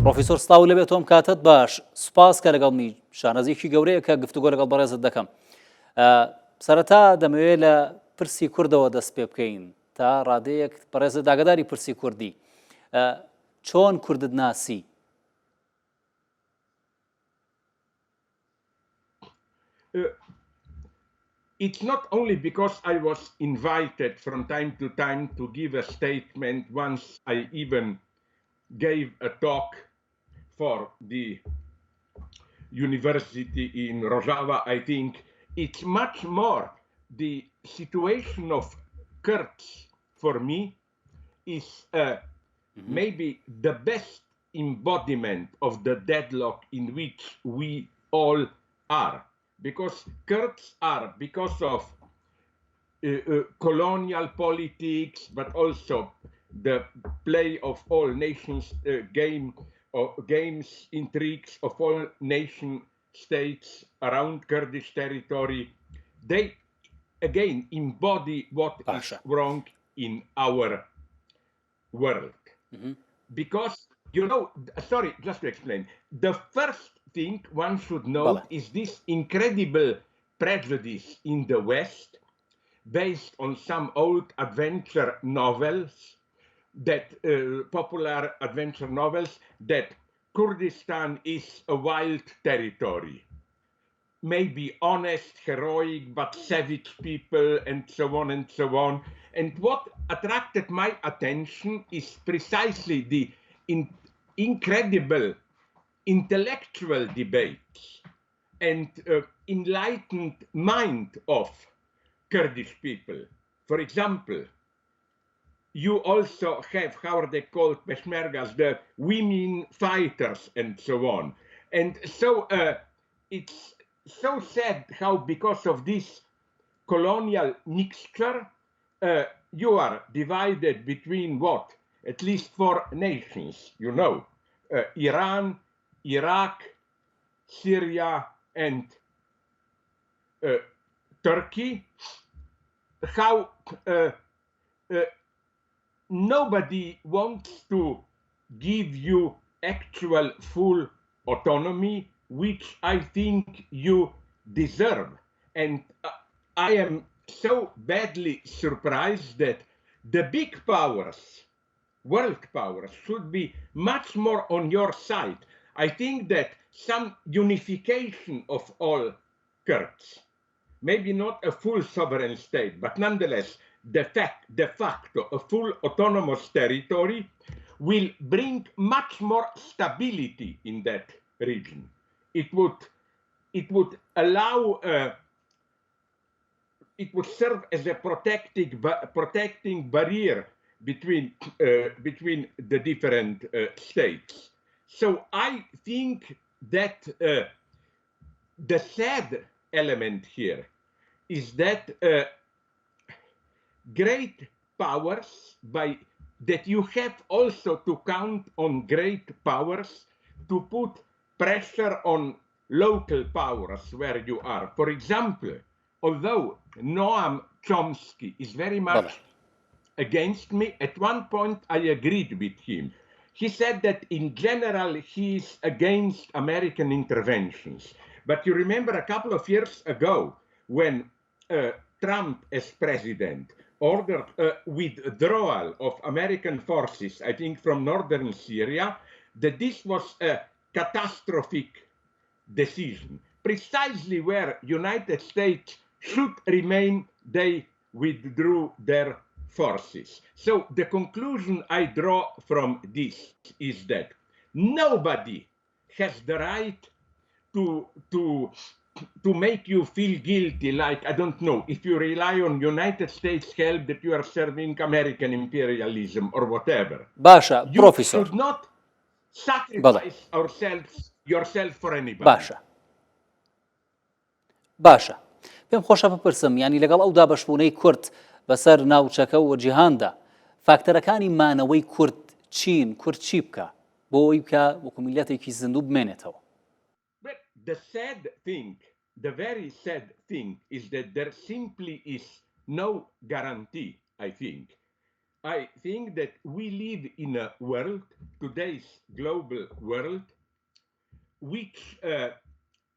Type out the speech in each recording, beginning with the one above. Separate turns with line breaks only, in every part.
پرۆفیسۆر سڵاو لەبێت تۆم کاتت باش سوپاس کە لەگەڵمی شانەزیێکی گەورەیە کە گفتوگۆ لەگەڵ بەڕێزت دەکەم. سەرەتا دەمەوێت لە پرسی کوردەوە دەست پێ بکەین تا ڕادەیەک بەڕێزت داگەداری پرسی کوردی. چۆن کوردت ناسی؟
It's not only because I was invited from time to time to give a statement. Once I even gave a talk for the university in Rudaw. I think it's much more the situation of Kurds for me is maybe the best embodiment of the deadlock in which we all are. Because Kurds are, because of colonial politics, but also the play of all nations, games, intrigues of all nation states around Kurdish territory, they again embody what is wrong in our world. Because, you know, sorry, just to explain, the first thing one should note is this incredible prejudice in the West based on some old adventure novels, that popular adventure novels, that Kurdistan is a wild territory. Maybe honest, heroic, but savage people, and so on and so on. And what attracted my attention is precisely the incredible intellectual debates and enlightened mind of Kurdish people. For example, you also have, how are they called, Peshmergas, the women fighters and so on. And so it's so sad how because of this colonial mixture, you are divided between what? At least 4 nations, you know, Iran, Iraq, Syria, and Turkey. How nobody wants to give you actual full autonomy, which I think you deserve. And I am so badly surprised that the big powers, world powers, should be much more on your side. I think that some unification of all Kurds, maybe not a full sovereign state, but nonetheless, de facto, a full autonomous territory will bring much more stability in that region. It would allow, it would serve as a protecting barrier between the different states. So I think that the sad element here is that great powers, that you have also to count on great powers to put pressure on local powers where you are. For example, although Noam Chomsky is very much against me, at one point I agreed with him. He said that in general he is against American interventions. But you remember a couple of years ago when Trump as president ordered a withdrawal of American forces, I think from northern Syria, that this was a catastrophic decision. Precisely where United States should remain, they withdrew their forces. So the conclusion I draw from this is that nobody has the right to make you feel guilty, like, I don't know, if you rely on United States help, that you are serving American imperialism or whatever.
Basha,
you
Professor.
should not sacrifice yourself for anybody.
باشە. پێم خۆشە بپرسم، ینی لەگەڵ ئەو دابەشبوونەی کورد بەسەر ناوچەکە و جیهاندا، فاکتەرەکانی مانەوەی کورد چین؟ کورد چی بکە بۆ ئەوی بکە وەکو میلەتێکی زیندوو بمێنێتەوە؟
But the sad thing, the very sad thing is that there simply is no guarantee, I think, I think that we live in a world, today's global world, which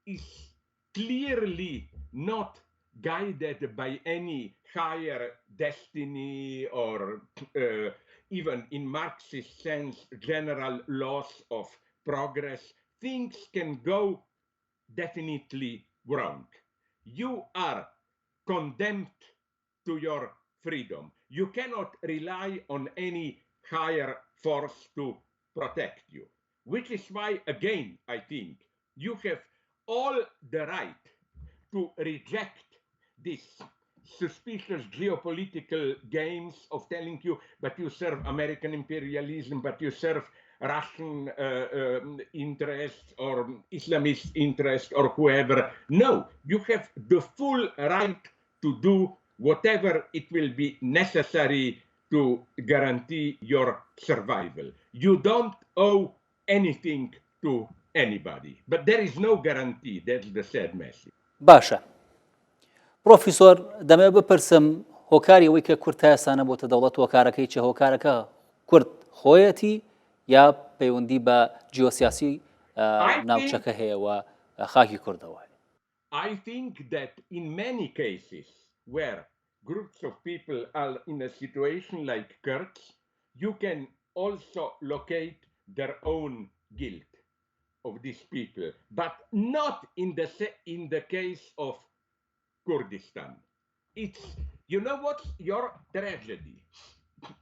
is clearly not guided by any higher destiny or even in Marxist sense, general laws of progress. Things can go definitely wrong. You are condemned to your freedom. You cannot rely on any higher force to protect you, which is why, again, I think you have all the right to reject this suspicious geopolitical games of telling you, but you serve American imperialism, but you serve Russian interests or Islamist interests or whoever. No, you have the full right to do whatever it will be necessary to guarantee your survival. You don't owe anything to anybody, but there is no guarantee. That's the sad message.
باشە پرۆفیسۆر دەمێ بپرسم هۆکاری ئەوەی کە کورد تا ئێستا نەبووتە دەوڵەت هۆکارەکەی چه هۆکارەکە کورد خۆیەتی یا پەیوەندی بە جیۆسیاسی ناوچەکە هەیە و خاکی کوردەوە
I think that in many cases where groups of people are in a situation like Kurds, you can also locate their own guilt of these people, but not in the case of Kurdistan. It's, you know what's your tragedy?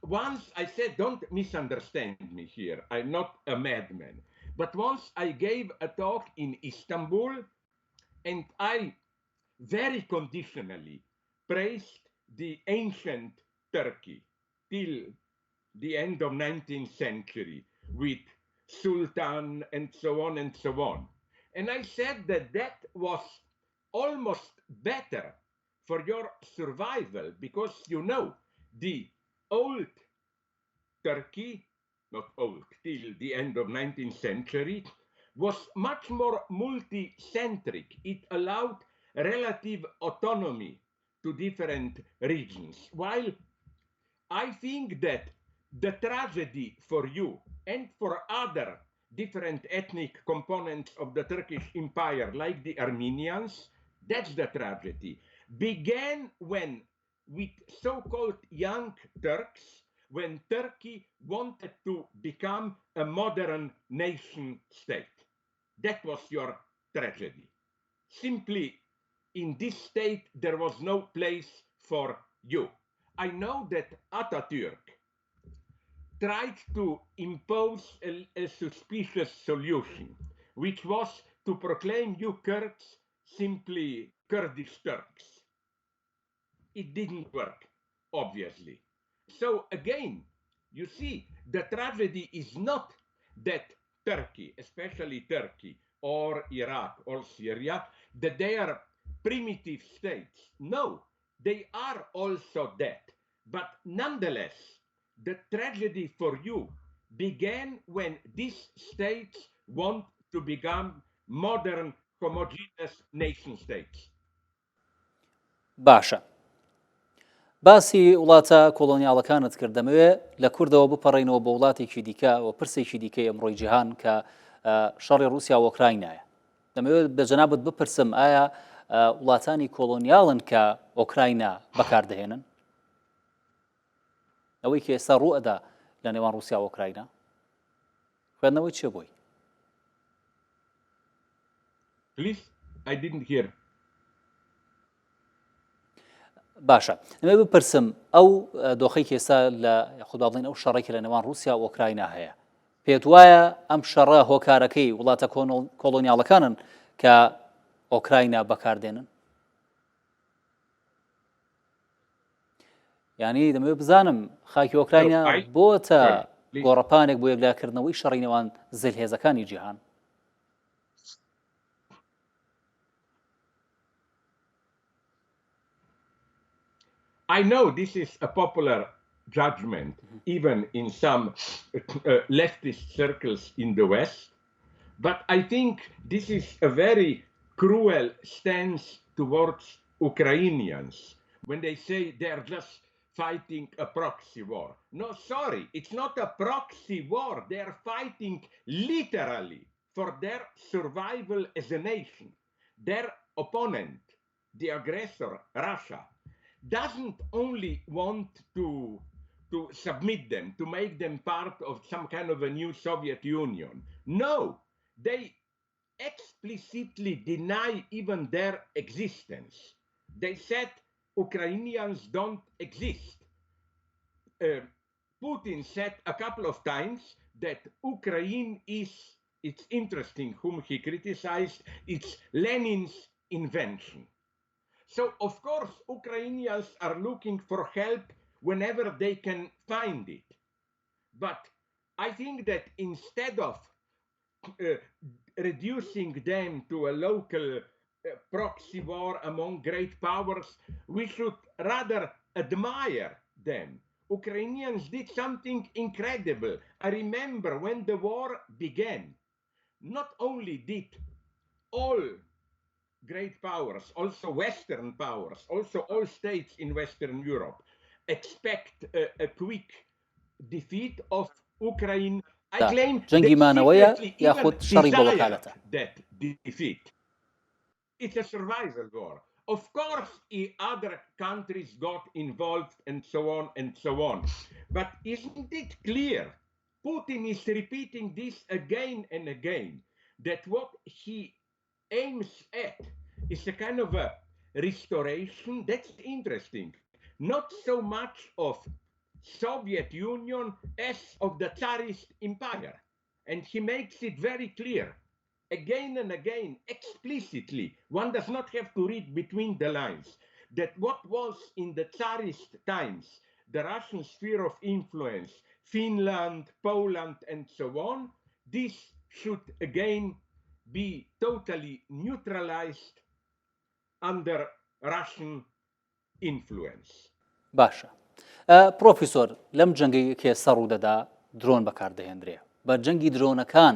Once I said, don't misunderstand me here, I'm not a madman, but once I gave a talk in Istanbul and I very conditionally praised the ancient Turkey till the end of 19th century with Sultan and so on and so on. And I said that that was almost better for your survival because, you know, the old Turkey, not old, till the end of 19th century, was much more multi-centric. It allowed relative autonomy to different regions. While I think that the tragedy for you and for other different ethnic components of the Turkish Empire, like the Armenians, that's the tragedy, began when, with so-called young Turks, when Turkey wanted to become a modern nation state. That was your tragedy. Simply, in this state, there was no place for you. I know that Atatürk tried to impose a suspicious solution, which was to proclaim you Kurds simply Kurdish Turks. It didn't work, obviously. So again, you see, the tragedy is not that Turkey, especially Turkey or Iraq or Syria, that they are primitive states. No, they are also that. But nonetheless, the tragedy for you began when these states want to become modern, homogeneous nation states.
باشە باسی وڵاتە کۆڵۆنیاڵەکانت کرد دەمەوێت لە کوردەوە بپەڕینەوە بە وڵاتێکی دیکە و پرسێکی دیکەی ئەمڕۆی جیهان کە شەڕی رووسیا و ئۆکراینایە دەمەوێت بە جەنابەت بپرسم ئایا وڵاتانی کۆڵۆنیاڵن کە ئۆکراینا بەکاردەهێنن ئەوەی کە ئێستا ڕوئەدا لە نێوان رووسیا و ئۆکراینا خوێندنەوەی چێ بووی
Please, I didn't hear.
باشە دەمێ بپرسم ئەو دۆخەی ئێستا لە خوددا بڵین ئەو شەڕێکی لە نێوان رووسیا و ئۆکراینا هەیە پێت وایە ئەم شەڕە هۆکارەکەی وڵاتە کۆڵۆنیاڵەکانن کە ئۆکراینا بەکاردێنن یعنی دەمەوێت بزانم خاکی ئۆکراینا بۆتە گۆڕەپانێک بۆ یەکلاکردنەوەی شەڕی نێوان زلهێزەکانی جیهان
I know this is a popular judgment, even in some leftist circles in the West, but I think this is a very cruel stance towards Ukrainians when they say they are just fighting a proxy war. No, sorry, it's not a proxy war. They're fighting literally for their survival as a nation. Their opponent, the aggressor, Russia, doesn't only want to submit them, to make them part of some kind of a new Soviet Union. No, they explicitly deny even their existence. They said Ukrainians don't exist. Putin said a couple of times that Ukraine is, it's interesting whom he criticized, it's Lenin's invention. So, of course, Ukrainians are looking for help whenever they can find it. But I think that instead of reducing them to a local proxy war among great powers, we should rather admire them. Ukrainians did something incredible. I remember when the war began, not only did all great powers, also Western powers, also all states in Western Europe, expect a quick defeat of Ukraine. I claim
جەنگی
they
مانەوەیە
secretly even
یاخود شەڕی بە
desired
وەکالەتە.
that defeat. It's a survival war. Of course, other countries got involved and so on and so on. But isn't it clear? Putin is repeating this again and again, that what he aims at is a kind of a restoration. That's interesting. Not so much of Soviet Union as of the Tsarist Empire. And he makes it very clear again and again, explicitly. One does not have to read between the lines, that what was in the Tsarist times, the Russian sphere of influence, Finland, Poland, and so on, this should again be totally neutralized under Russian influence.
باشە. پرۆفیسۆر لەم جەنگی کێ سەڕ و دەدا درۆن بەکاردەهێنرێ بە جەنگی درۆنەکان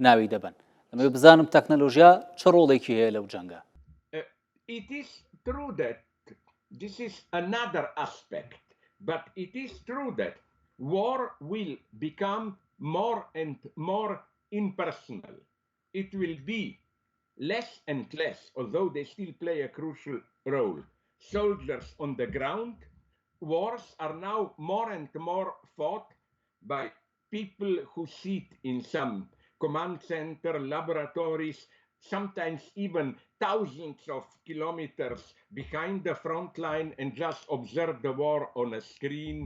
ناوی دەبن. ئەمە بزانم تەکنەلۆژیا چه ڕۆڵێکی هەیە لەو جەنگە؟
It is true that this is another aspect, but it is true that war will become more and more impersonal. It will be less and less, although they still play a crucial role, soldiers on the ground. Wars are now more and more fought by people who sit in some command center, laboratories, sometimes even thousands of kilometers behind the front line and just observe the war on a screen,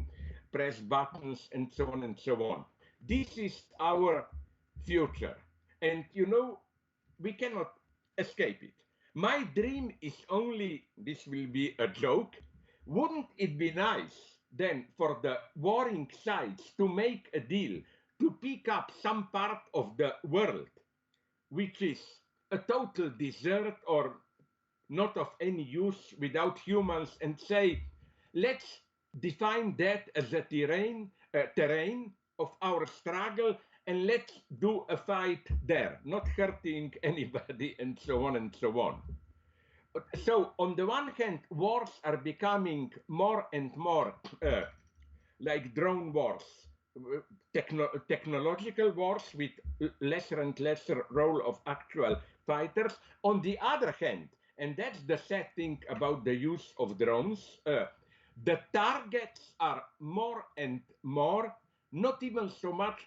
press buttons, and so on and so on. This is our future. And you know, we cannot escape it. My dream is only, this will be a joke, wouldn't it be nice then for the warring sides to make a deal to pick up some part of the world which is a total desert or not of any use without humans and say, let's define that as a terrain of our struggle and let's do a fight there, not hurting anybody and so on and so on. So on the one hand, wars are becoming more and more like drone wars, technological wars with lesser and lesser role of actual fighters. On the other hand, and that's the sad thing about the use of drones, the targets are more and more, not even so much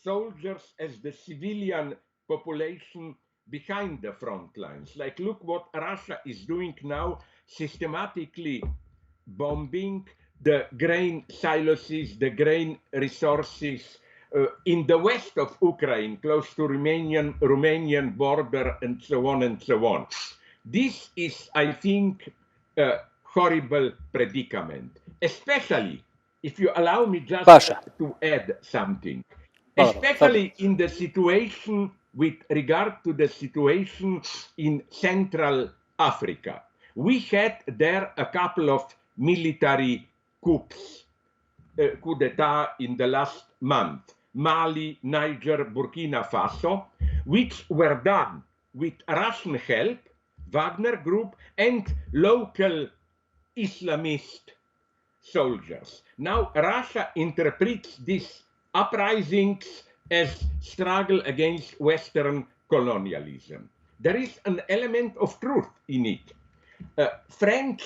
soldiers as the civilian population behind the front lines. Like, look what Russia is doing now, systematically bombing the grain silos, the grain resources in the west of Ukraine, close to Romanian border, and so on and so on. This is, I think, a horrible predicament, especially if you allow me just to add something, especially in the situation with regard to the situation in Central Africa. We had there a couple of military coups, coup d'etat in the last month, Mali, Niger, Burkina Faso, which were done with Russian help, Wagner Group, and local Islamist soldiers. Now Russia interprets these uprisings as struggle against Western colonialism. There is an element of truth in it. French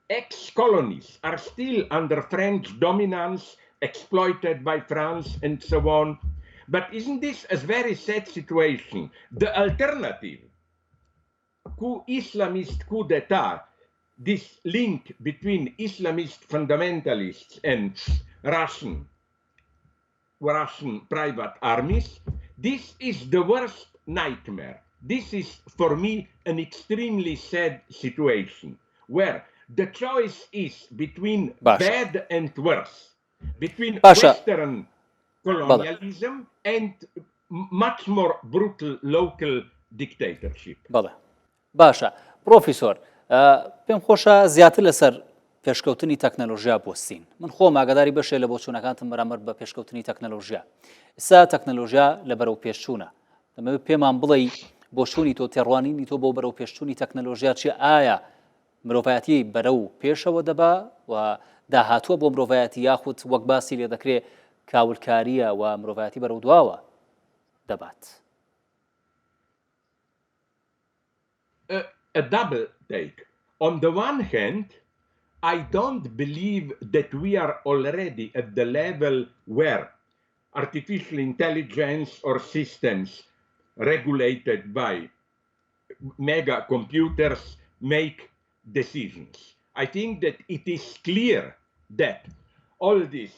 ex-colonies are still under French dominance, exploited by France and so on. But isn't this a very sad situation? The alternative, Islamist coup d'etat, this link between Islamist fundamentalists and Russian private armies, this is the worst nightmare. This is, for me, an extremely sad situation where the choice is between bad and worse, between Western colonialism and much more brutal local dictatorship.
باشە پرۆفیسۆر پێم خۆشە زیاتر لەسەر پێشکەوتنی تەکنەلۆژیا بوەستین من خۆم ئاگاداری بەشێ لە بۆچوونەکانتم بەرامبەر بە پێشکەوتنی تەکنەلۆژیا ئێستا تەکنەلۆژیا لە بەرەو پێشچوونە دەمەوێت پێمان بڵێ بۆچوونی تۆ تێڕوانینی تۆ بۆ بەرەو پێشچوونی تەکنەلۆژیا چی ئایا مرۆڤایەتی بەرەو پێشەوە دەبا و داهاتووە بۆ مرۆڤایەتی یاخود وەک باسی لێ دەکرێت کاولکاریە و مرۆڤایەتی بەرەو دواوە دەبات
A double take. On the one hand, I don't believe that we are already at the level where artificial intelligence or systems regulated by mega computers make decisions. I think that it is clear that all this,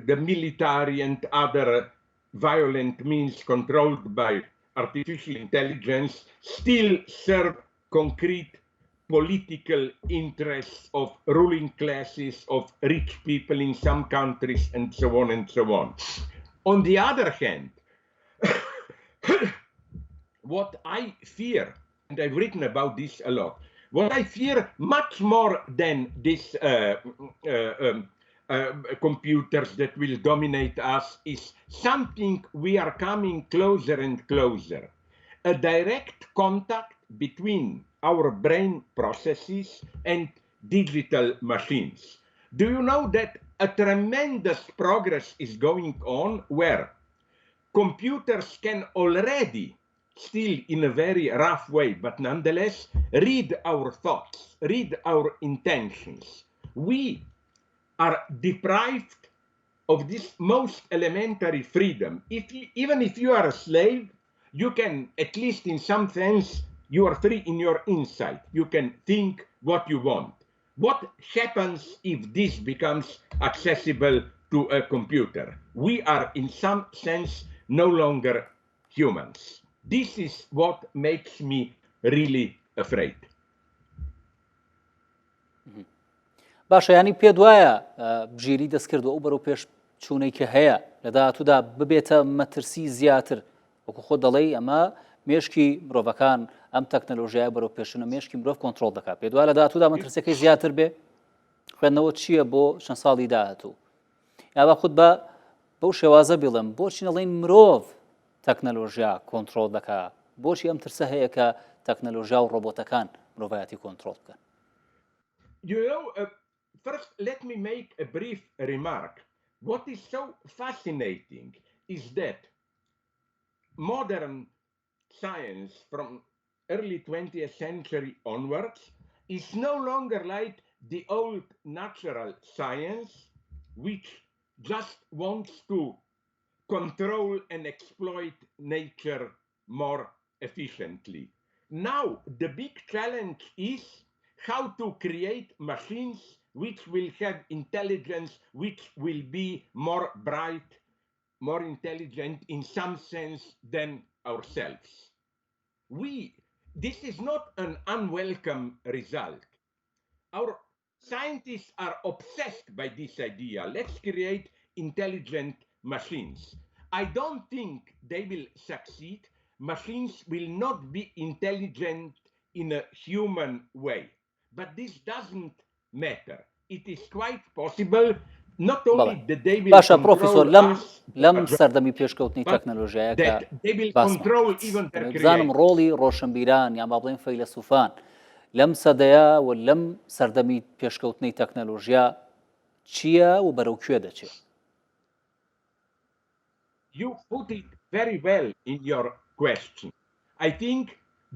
the military and other violent means controlled by artificial intelligence still serve concrete political interests of ruling classes, of rich people in some countries, and so on and so on. On the other hand, what I fear, and I've written about this a lot, what I fear much more than these computers that will dominate us is something we are coming closer and closer. A direct contact between our brain processes and digital machines. Do you know that a tremendous progress is going on where computers can already, still in a very rough way, but nonetheless, read our thoughts, read our intentions. We are deprived of this most elementary freedom. Even if you are a slave, you can, at least in some sense, you are free in your insight. You can think what you want. What happens if this becomes accessible to a computer? We are, in some sense, no longer humans. This is what makes me really afraid.
باشە ینی پێ دوایە بژیری دەستکردو ئەو بەرەو پێش چوونەی کە هەیە لە داهاتوودا ببێتە مەترسی زیاتر وەکو خۆ دەڵێ ئەمە مێشکی مرۆڤەکان ئەم تەکنەلۆژیای بەرەو پێشنە مێشکی مرۆڤ کۆنتڕۆڵ دەکات پێ دوای لە داهاتوودا مەترسەکەی زیاتر بێ خوێندنەوە چییە بۆ چەند ساڵی داهاتوو یا با خود بەو شێوازە بڵێم بۆچی نەڵێن مرۆڤ تەکنەلۆژیا کۆنتڕۆڵ دەکات بۆچی ئەم ترسە هەیە کە تەکنەلۆژیا و ڕۆبۆتەکان مرۆڤایەتی کۆنتڕۆڵ بکەن
First, let me make a brief remark. What is so fascinating is that modern science from early 20th century onwards is no longer like the old natural science, which just wants to control and exploit nature more efficiently. Now, the big challenge is how to create machines which will have intelligence, which will be more bright, more intelligent in some sense than ourselves. This is not an unwelcome result. Our scientists are obsessed by this idea. Let's create intelligent machines. I don't think they will succeed. Machines will not be intelligent in a human way. But this doesn't matter. It is quite possible not only that they will control us,
لەم سەردەمی پێشکەوتنی تەکنەلۆژیایەکە
they will control even their
بزانم ڕۆڵی ڕۆشنبیران یان با بڵێن فەیلسوفان لەم سەدەیە و لەم سەردەمی پێشکەوتنەی تەکنەلۆژیا چییە و بەرەو کوێ دەچێت؟
You put it very well in your question. I think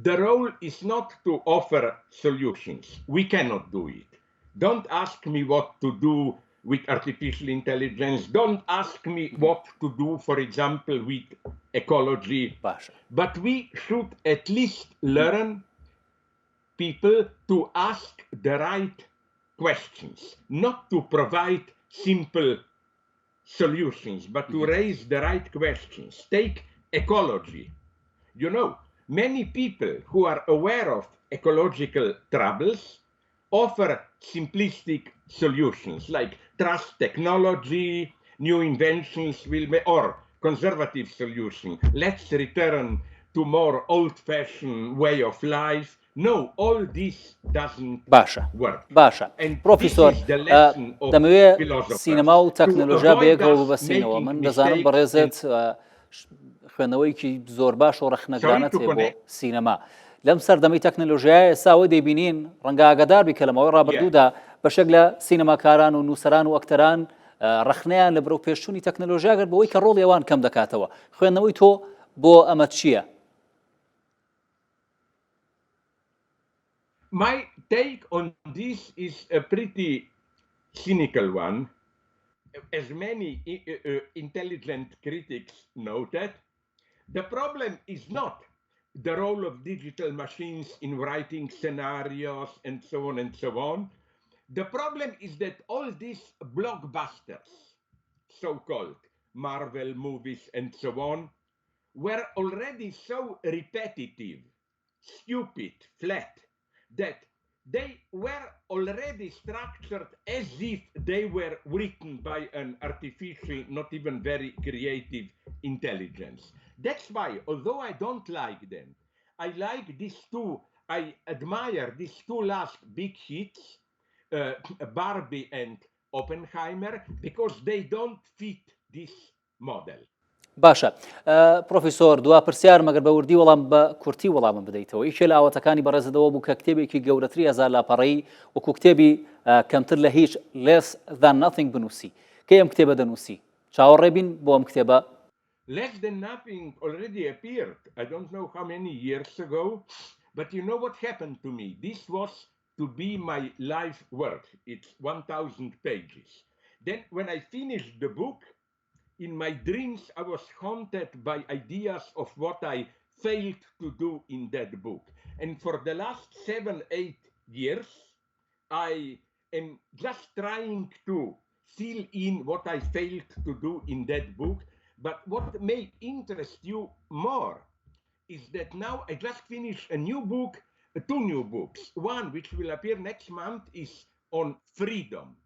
the role is not to offer solutions. We cannot do it. Don't ask me what to do with artificial intelligence. Don't ask me what to do, for example, with ecology.
باشە.
But we should at least learn people to ask the right questions, not to provide simple solutions, but to raise the right questions. Take ecology. You know, many people who are aware of ecological troubles offer simplistic solutions like trust technology, new inventions will be, or conservative solution. Let's return to more old-fashioned way of life. No, all this doesn't work.
باشە. پرۆفیسۆر دەمەوێت سینەما و تەکنەلۆژیا بەیەکەوە ببەسینەوە. من دەزانم بەڕێزت خوێندنەوەیکی زۆر باش و ڕەخنەگرانە تێ بۆ سینەما. لەم سەردەمەی تەکنەلۆژیای ئێستاوە دەیبینین ڕەنگە ئاگادار بی کە لەمەوەی ڕابردوودا بەشێک لە سینەماکاران و نووسەران و ئەکتەران ڕەخنەیان لە بەرەو پێشچوونی تەکنەلۆژیا کرد بەوەی کە ڕۆڵی ئەوان کەم دەکاتەوە. خوێندنەوەی تۆ بۆ ئەمە چییە؟
My take on this is a pretty cynical one. As many intelligent critics noted, the problem is not the role of digital machines in writing scenarios and so on and so on. The problem is that all these blockbusters, so-called Marvel movies and so on, were already so repetitive, stupid, flat, that they were already structured as if they were written by an artificial, not even very creative intelligence. That's why, although I don't like them, I like these two, I admire these two last big hits, Barbie and Oppenheimer, because they don't fit this model.
باشە. پرۆفیسۆر دوا پرسیار مەگەر بە وردی وەڵام بە کورتی وەڵامم بدەیتەوە. یەکێ لە ئاواتەکانی بەڕێزەدەوە بوو کە کتێبێکی گەورەتری هەزار لاپەڕەیی وەکو کتێبی کەمتر لە هیچ less than nothing بنووسی. کەی ئەم کتێبە دەنووسی؟ چاوەڕێ بین بۆ ئەم کتێبە؟
Less than nothing already appeared. I don't know how many years ago, but you know what happened to me? This was to be my life work. It's 1,000 pages. Then when I finished the book, in my dreams, I was haunted by ideas of what I failed to do in that book. And for the last 7-8 years, I am just trying to fill in what I failed to do in that book. But what may interest you more is that now I just finished a new book, two new books. One, which will appear next month, is on freedom.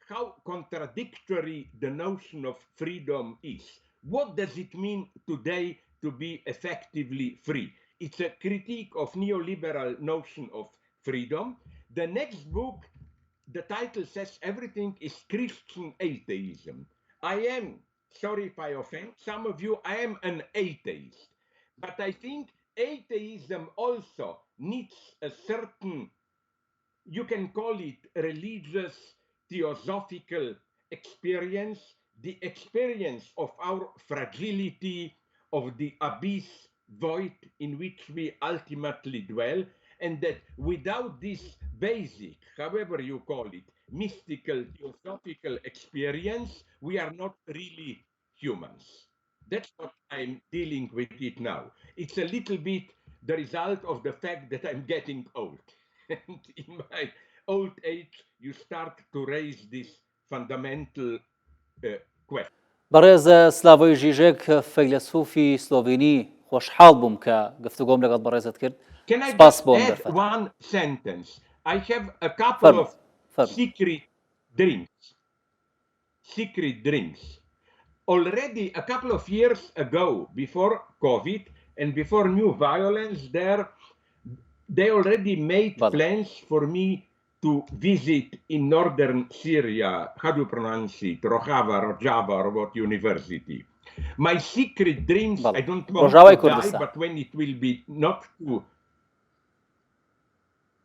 How contradictory the notion of freedom is. What does it mean today to be effectively free? It's a critique of neoliberal notion of freedom. The next book, the title says everything is Christian atheism. I am, sorry if I offend some of you, I am an atheist. But I think atheism also needs a certain, you can call it religious, theosophical experience, the experience of our fragility, of the abyss void in which we ultimately dwell, and that without this basic, however you call it, mystical, theosophical experience, we are not really humans. That's what I'm dealing with it now. It's a little bit the result of the fact that I'm getting old. And in my old age, you start to raise this fundamental question.
بەڕێزە سلاڤۆی ژیژێک فەیلسوفی سلۆڤینی خۆشحاڵ بووم کە گفتوگۆم لەگەڵ بەڕێزت کرد.
Can I
سپاس
just
بۆم
add
دەرفەت.
one sentence? I have a couple of secret drinks. Already a couple of years ago, before COVID and before new violence there, they already made plans for me to visit in northern Syria, how do you pronounce it, Rojava or what university. My secret dreams, I don't want to die, but when it will be not too...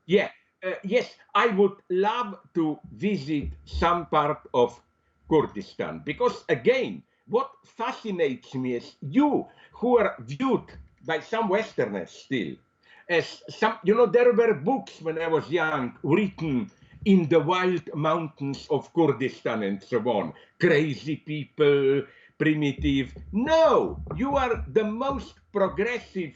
Yeah, yes, I would love to visit some part of Kurdistan because, again, what fascinates me is you who are viewed by some Westerners still as some, there were books when I was young written in the wild mountains of Kurdistan and so on. Crazy people, primitive. No, you are the most progressive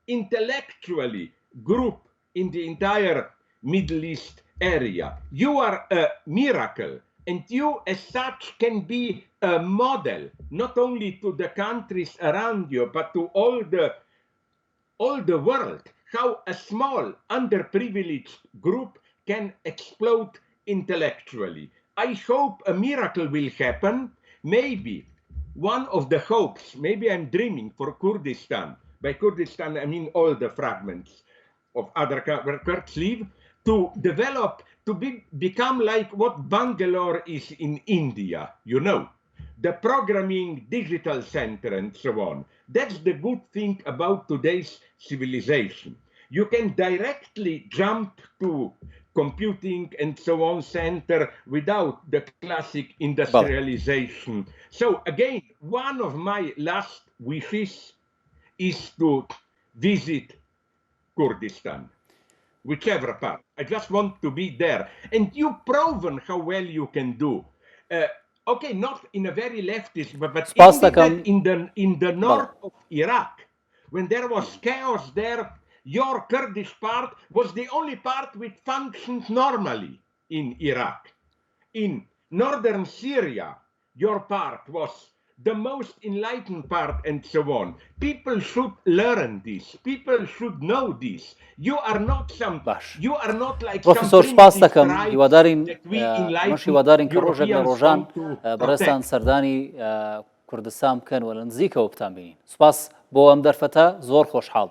intellectually group in the entire Middle East area. You are a miracle, and you as such can be a model, not only to the countries around you, but to all the world, how a small underprivileged group can explode intellectually. I hope a miracle will happen. Maybe one of the hopes, maybe I'm dreaming for Kurdistan. By Kurdistan, I mean all the fragments of other Kurds live, to develop, to become like what Bangalore is in India, the programming digital center and so on. That's the good thing about today's civilization. You can directly jump to computing and so on center without the classic industrialization. So again, one of my last wishes is to visit Kurdistan, whichever part. I just want to be there. And you've proven how well you can do. Okay, not in a very leftist, but in the north of Iraq, when there was chaos there, your Kurdish part was the only part which functioned normally in Iraq. In northern Syria, your part was the most enlightened part and so on. People should learn this. People should know this. You are not like some primitive tribes that we enlightened Europeans want to
بەڕێستان
protect.
سەردانی کوردستان بکەن و لە نزیکەوە بتان بینین. سوپاس بۆ ئەم دەرفەتە زۆر خۆشحاڵ.